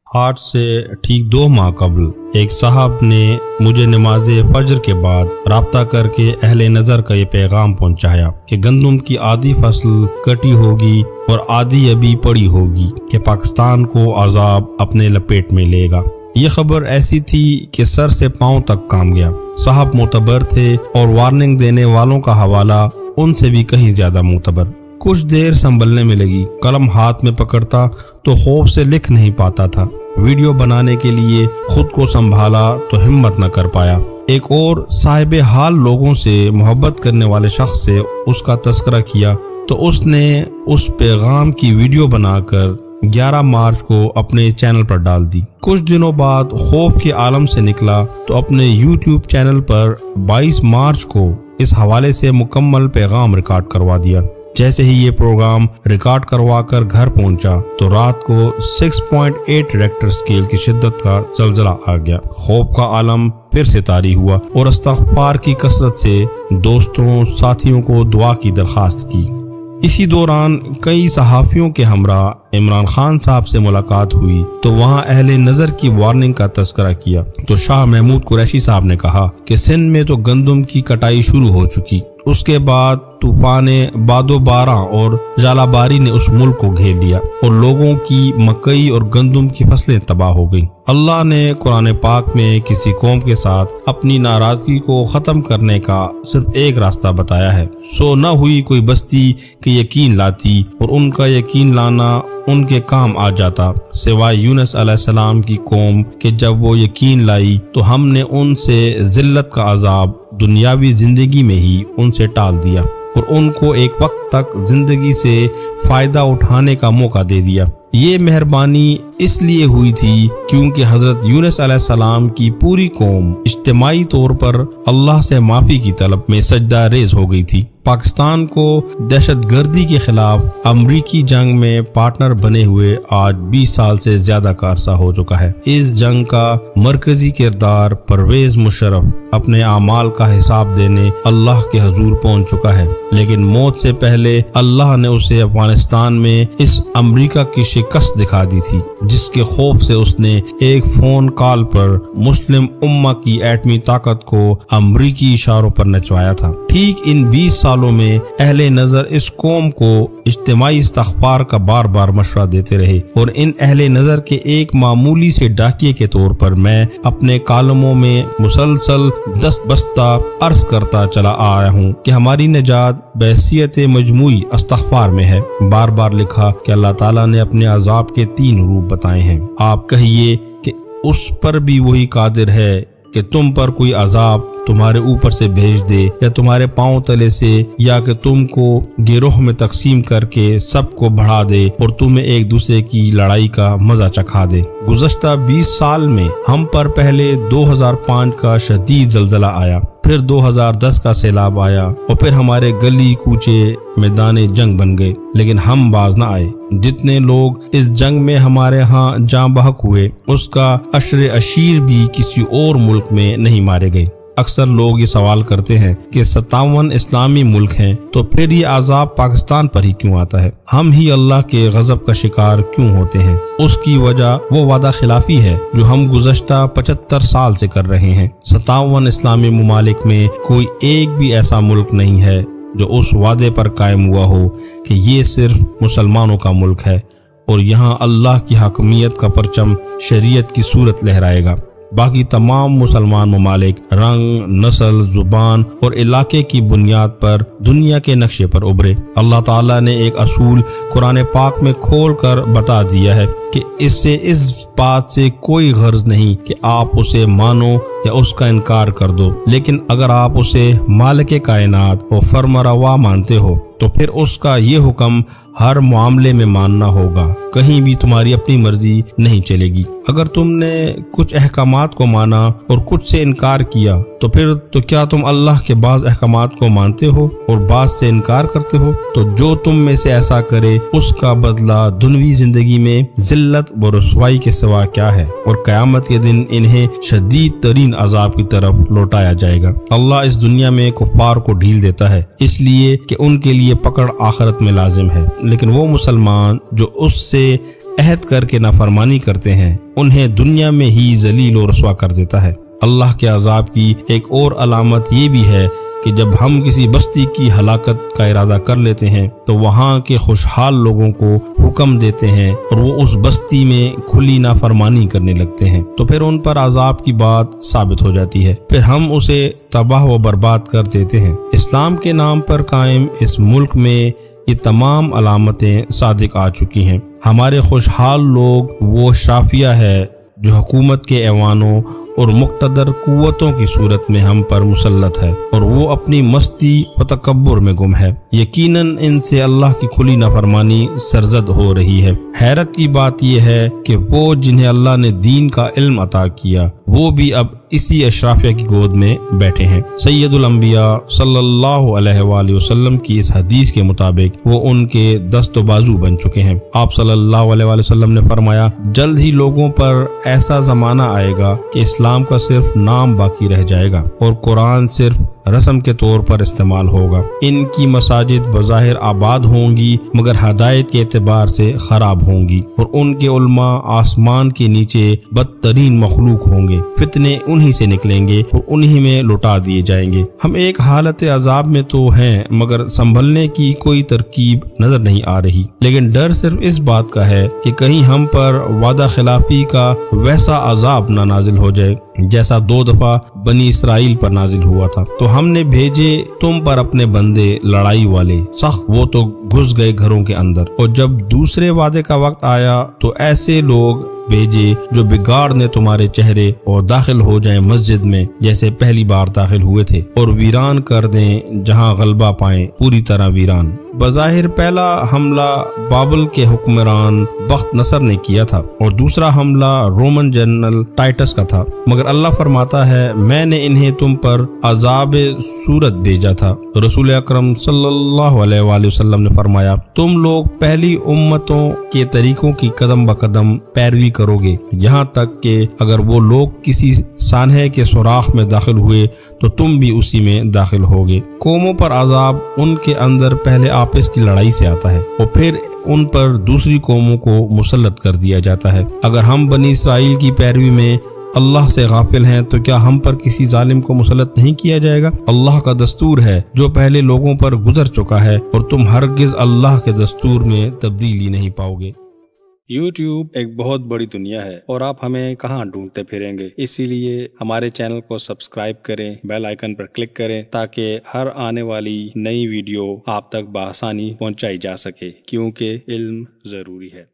آج سے ٹھیک 2 ماہ قبل ایک صاحب نے مجھے نماز فجر کے بعد رابطہ کر کے اہل نظر کا یہ پیغام پہنچایا کہ گندم کی آدھی فصل کٹی ہوگی اور آدھی ابھی پڑی ہوگی کہ پاکستان کو عذاب اپنے لپیٹ میں لے گا۔ یہ خبر ایسی تھی کہ سر سے پاؤں تک کام گیا۔ صاحب معتبر تھے اور وارننگ دینے والوں کا حوالہ ان سے بھی کہیں زیادہ معتبر۔ کچھ دیر سنبھلنے میں لگی، قلم ہاتھ میں پکڑتا تو خوف سے لکھ نہیں پاتا تھا۔ ویڈیو بنانے کے لیے خود کو سنبھالا تو ہمت نہ کر پایا۔ ایک اور صاحب حال لوگوں سے محبت کرنے والے شخص سے اس کا تذکرہ کیا تو اس نے اس پیغام کی ویڈیو بنا کر 11 مارچ کو اپنے چینل پر ڈال دی۔ کچھ دنوں بعد خوف کے عالم سے نکلا تو اپنے یوٹیوب چینل پر 22 مارچ کو اس حوالے سے مکمل پیغام ریکارڈ کروا دیا۔ جیسے ہی یہ پروگرام ریکارڈ کروا کر گھر پہنچا تو رات کو 6.8 ریکٹر اسکیل کی شدت کا زلزلہ آ گیا۔ خوف کا عالم پھر سے طاری ہوا اور استغفار کی کثرت سے دوستوں ساتھیوں کو دعا کی درخواست کی۔ اسی دوران کئی صحافیوں کے ہمراہ عمران خان صاحب سے ملاقات ہوئی تو وہاں اہل نظر کی وارننگ کا تذکرہ کیا تو شاہ محمود قریشی صاحب نے کہا کہ سندھ میں تو گندم کی کٹائی شروع ہو چکی، اس کے بعد طوفان باد و باران اور ژالہ باری نے اس ملک کو گھیر لیا اور لوگوں کی مکئی اور گندم کی فصلیں تباہ ہو گئیں۔ اللہ نے قرآن پاک میں کسی قوم کے ساتھ اپنی ناراضگی کو ختم کرنے کا صرف ایک راستہ بتایا ہے، سو نہ ہوئی کوئی بستی کہ یقین لاتی اور ان کا یقین لانا ان کے کام آ جاتا، سوائے یونس علیہ السلام کی قوم کہ جب وہ یقین لائی تو ہم نے ان سے ذلت کا عذاب دنیاوی زندگی میں ہی ان سے ٹال دیا اور ان کو ایک وقت تک زندگی سے فائدہ اٹھانے کا موقع دے دیا۔ یہ مہربانی اس لیے ہوئی تھی کیونکہ حضرت یونس علیہ السلام کی پوری قوم اجتماعی طور پر اللہ سے معافی کی طلب میں سجدہ ریز ہو گئی تھی۔ پاکستان کو دہشت گردی کے خلاف امریکی جنگ میں پارٹنر بنے ہوئے آج 20 سال سے زیادہ کا عرصہ ہو چکا ہے۔ اس جنگ کا مرکزی کردار پرویز مشرف اپنے اعمال کا حساب دینے اللہ کے حضور پہنچ چکا ہے، لیکن موت سے پہلے اللہ نے اسے افغانستان میں اس امریکہ کی شکست دکھا دی تھی جس کے خوف سے اس نے ایک فون کال پر مسلم امہ کی ایٹمی طاقت کو امریکی اشاروں پر نچوایا تھا۔ ٹھیک ان 20 سالوں میں اہل نظر اس قوم کو اجتماعی استغفار کا بار بار مشورہ دیتے رہے اور ان اہل نظر کے ایک معمولی سے ڈاکیے کے طور پر میں اپنے کالموں میں مسلسل دست بستہ عرض کرتا چلا آیا ہوں کہ ہماری نجات بحیثیت مجموعی استغفار میں ہے۔ بار بار لکھا کہ اللہ تعالیٰ نے اپنے عذاب کے 3 روپ بتائے ہیں۔ آپ کہیے کہ اس پر بھی وہی قادر ہے کہ تم پر کوئی عذاب تمہارے اوپر سے بھیج دے یا تمہارے پاؤں تلے سے، یا کہ تم کو گروہ میں تقسیم کر کے سب کو بڑھا دے اور تمہیں ایک دوسرے کی لڑائی کا مزہ چکھا دے۔ گزشتہ 20 سال میں ہم پر پہلے 2005 کا شدید زلزلہ آیا، پھر 2010 کا سیلاب آیا اور پھر ہمارے گلی کوچے میدان جنگ بن گئے، لیکن ہم باز نہ آئے۔ جتنے لوگ اس جنگ میں ہمارے ہاں جاں بحق ہوئے اس کا عشر اشیر بھی کسی اور ملک میں نہیں مارے گئے۔ اکثر لوگ یہ سوال کرتے ہیں کہ 57 اسلامی ملک ہیں تو پھر یہ عذاب پاکستان پر ہی کیوں آتا ہے؟ ہم ہی اللہ کے غضب کا شکار کیوں ہوتے ہیں؟ اس کی وجہ وہ وعدہ خلافی ہے جو ہم گزشتہ 75 سال سے کر رہے ہیں۔ 57 اسلامی ممالک میں کوئی ایک بھی ایسا ملک نہیں ہے جو اس وعدے پر قائم ہوا ہو کہ یہ صرف مسلمانوں کا ملک ہے اور یہاں اللہ کی حاکمیت کا پرچم شریعت کی صورت لہرائے گا۔ باقی تمام مسلمان ممالک رنگ، نسل، زبان اور علاقے کی بنیاد پر دنیا کے نقشے پر ابھرے۔ اللہ تعالیٰ نے ایک اصول قرآن پاک میں کھول کر بتا دیا ہے کہ اس سے اس بات سے کوئی غرض نہیں کہ آپ اسے مانو یا اس کا انکار کر دو، لیکن اگر آپ اسے مالک کائنات اور فرمانروا مانتے ہو تو پھر اس کا یہ حکم ہر معاملے میں ماننا ہوگا، کہیں بھی تمہاری اپنی مرضی نہیں چلے گی۔ اگر تم نے کچھ احکامات کو مانا اور کچھ سے انکار کیا تو پھر تو کیا تم اللہ کے بعض احکامات کو مانتے ہو اور بعض سے انکار کرتے ہو؟ تو جو تم میں سے ایسا کرے اس کا بدلہ دنیوی زندگی میں ذلت و رسوائی کے سوا کیا ہے، اور قیامت کے دن انہیں شدید ترین عذاب کی طرف لوٹایا جائے گا۔ اللہ اس دنیا میں کفار کو ڈھیل دیتا ہے اس لیے کہ ان کے لیے پکڑ آخرت میں لازم ہے، لیکن وہ مسلمان جو اس سے عہد کر کے نافرمانی کرتے ہیں انہیں دنیا میں ہی ذلیل و رسوا کر دیتا ہے۔ اللہ کے عذاب کی ایک اور علامت یہ بھی ہے کہ جب ہم کسی بستی کی ہلاکت کا ارادہ کر لیتے ہیں تو وہاں کے خوشحال لوگوں کو حکم دیتے ہیں اور وہ اس بستی میں کھلی نافرمانی کرنے لگتے ہیں، تو پھر ان پر عذاب کی بات ثابت ہو جاتی ہے، پھر ہم اسے تباہ و برباد کر دیتے ہیں۔ اسلام کے نام پر قائم اس ملک میں یہ تمام علامتیں صادق آ چکی ہیں۔ ہمارے خوشحال لوگ وہ شافیہ ہے جو حکومت کے ایوانوں اور مقتدر قوتوں کی صورت میں ہم پر مسلط ہے، اور وہ اپنی مستی و تکبر میں گم ہے۔ یقیناً ان سے اللہ کی کھلی نافرمانی سرزد ہو رہی ہے۔ حیرت کی بات یہ ہے کہ وہ جنہیں اللہ نے دین کا علم عطا کیا وہ بھی اب اسی اشرافیہ کی گود میں بیٹھے ہیں۔ سید الانبیاء صلی اللہ علیہ وآلہ وسلم کی اس حدیث کے مطابق وہ ان کے دست و بازو بن چکے ہیں۔ آپ صلی اللہ علیہ وآلہ وسلم نے فرمایا، جلد ہی لوگوں پر ایسا زمانہ آئے گا کہ اسلام کا صرف نام باقی رہ جائے گا اور قرآن صرف رسم کے طور پر استعمال ہوگا۔ ان کی مساجد بظاہر آباد ہوں گی مگر ہدایت کے اعتبار سے خراب ہوں گی، اور ان کے علماء آسمان کے نیچے بدترین مخلوق ہوں گے۔ فتنے انہی سے نکلیں گے اور انہی میں لٹا دیے جائیں گے۔ ہم ایک حالت عذاب میں تو ہیں مگر سنبھلنے کی کوئی ترکیب نظر نہیں آ رہی، لیکن ڈر صرف اس بات کا ہے کہ کہیں ہم پر وعدہ خلافی کا ویسا عذاب نہ نازل ہو جائے جیسا 2 دفعہ بنی اسرائیل پر نازل ہوا تھا۔ تو ہم نے بھیجے تم پر اپنے بندے لڑائی والے، سخت وہ تو گھس گئے گھروں کے اندر، اور جب دوسرے وعدے کا وقت آیا تو ایسے لوگ بھیجے جو بگاڑنے تمہارے چہرے اور داخل ہو جائیں مسجد میں جیسے پہلی بار داخل ہوئے تھے، اور ویران کر دیں جہاں غلبہ پائیں، پوری طرح ویران۔ بظاہر پہلا حملہ بابل کے حکمران بخت نصر نے کیا تھا اور دوسرا حملہ رومن جنرل ٹائٹس کا تھا، مگر اللہ فرماتا ہے میں نے انہیں تم پر عذاب صورت بھیجا تھا۔ رسول اکرم صلی اللہ علیہ وآلہ وسلم نے فرمایا، تم لوگ پہلی امتوں کے طریقوں کی قدم بقدم پیروی کرو گے، یہاں تک کہ اگر وہ لوگ کسی سانحے کے سوراخ میں داخل ہوئے تو تم بھی اسی میں داخل ہوگے۔ قوموں پر عذاب ان کے اندر پہلے آپس کی لڑائی سے آتا ہے اور پھر ان پر دوسری قوموں کو مسلط کر دیا جاتا ہے۔ اگر ہم بنی اسرائیل کی پیروی میں اللہ سے غافل ہیں تو کیا ہم پر کسی ظالم کو مسلط نہیں کیا جائے گا؟ اللہ کا دستور ہے جو پہلے لوگوں پر گزر چکا ہے، اور تم ہرگز اللہ کے دستور میں تبدیلی نہیں پاؤ گے۔ YouTube ایک بہت بڑی دنیا ہے اور آپ ہمیں کہاں ڈھونڈتے پھریں گے، اسی لیے ہمارے چینل کو سبسکرائب کریں، بیل آئیکن پر کلک کریں تاکہ ہر آنے والی نئی ویڈیو آپ تک بآسانی پہنچائی جا سکے، کیونکہ علم ضروری ہے۔